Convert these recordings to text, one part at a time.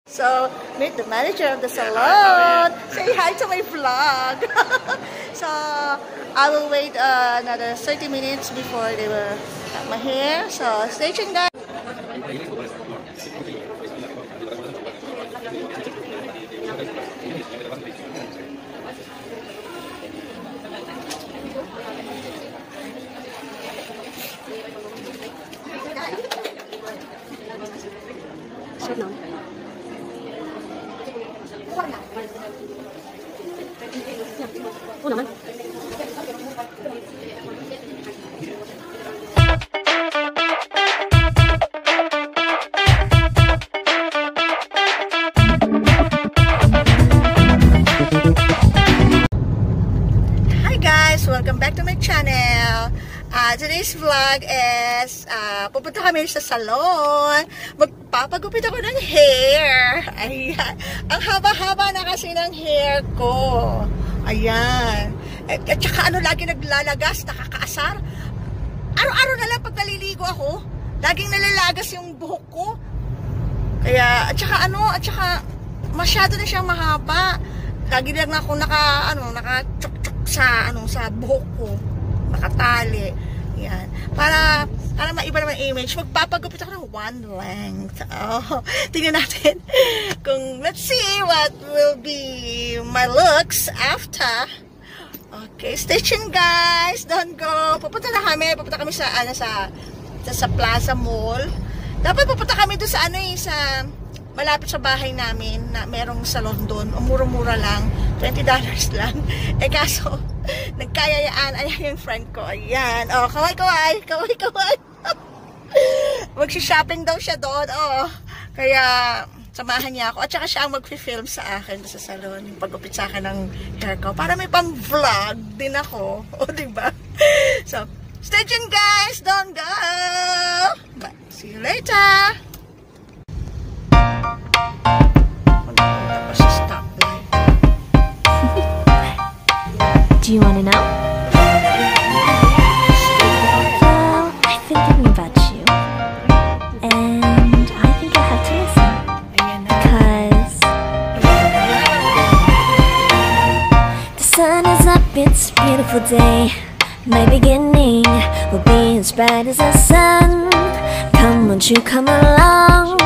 So, meet the manager of the salon. Say hi to my vlog. So, I will wait another 30 minutes before they will cut my hair. So, stay tuned, guys. Hi guys, welcome back to my channel. Today's vlog is pupunta kami sa salon. Magpapagupit ako ng hair. Ayan. Ang haba-haba na kasi ng hair ko. Ayan. At saka lagi naglalagas, nakakaasar. Araw-araw na lang pag naliligo ako, laging nalalagas yung buhok ko. Kaya, at saka masyado na siyang mahaba. Lagi lang ako naka-chuk-chuk sa buhok ko. Nakatali. Yan. Para maiba naman image, magpapagupit ako ng one length. Oh, tingnan natin kung, let's see what will be my looks after. Okay, stay tuned guys. Don't go. Pupunta kami sa Plaza Mall. Dapat pupunta kami doon sa sa malapit sa bahay namin na merong salon doon. Mura-mura lang. $20 lang. Eh kaso, nagkayayaan. Ayan yung friend ko. Ayan. Oh, kaway. Magsha-shopping daw siya doon. Oh. Kaya, samahan niya ako. At saka siya ang mag-film sa akin sa salon. Yung pag-upit sa akin ng hair ko. Para may pang-vlog din ako. O, diba? So, stay tuned guys. Don't go. Bye. See you later. Do you want to know? Well, I've been thinking about you. And I think I have to listen. Because the sun is up, it's a beautiful day. My beginning will be as bright as the sun. Come, won't you come along?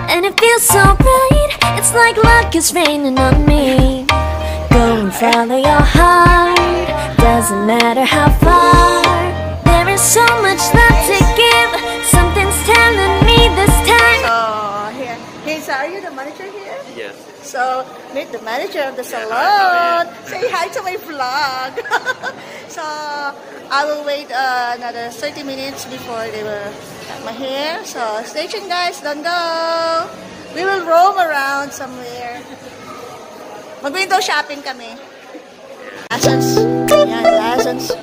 And it feels so bright, it's like luck is raining on me. Go and follow your heart, doesn't matter how far. There is so much love to give, something's telling me this time. So, are you the manager here? Yes. So, meet the manager of the salon. Say hi to my vlog. So, I will wait another 30 minutes before they will cut my hair. So, stay tuned guys, don't go. We will roam around somewhere. Mag-window shopping kami. Lessons. Yan, lessons.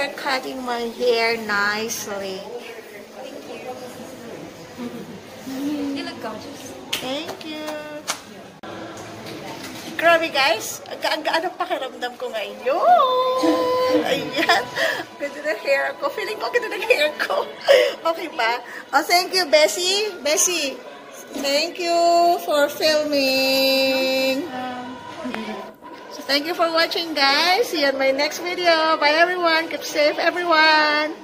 for cutting my hair nicely. You look gorgeous. Thank you. Grabe guys, ang gaan ang pakiramdam ko ngayon. Ayan. Ganda ng hair ko. Feeling ko ganda ng hair ko. Okay ba? Oh, thank you, Bessie. Bessie, thank you for filming. So thank you for watching, guys. See you in my next video. Bye everyone. Keep safe, everyone.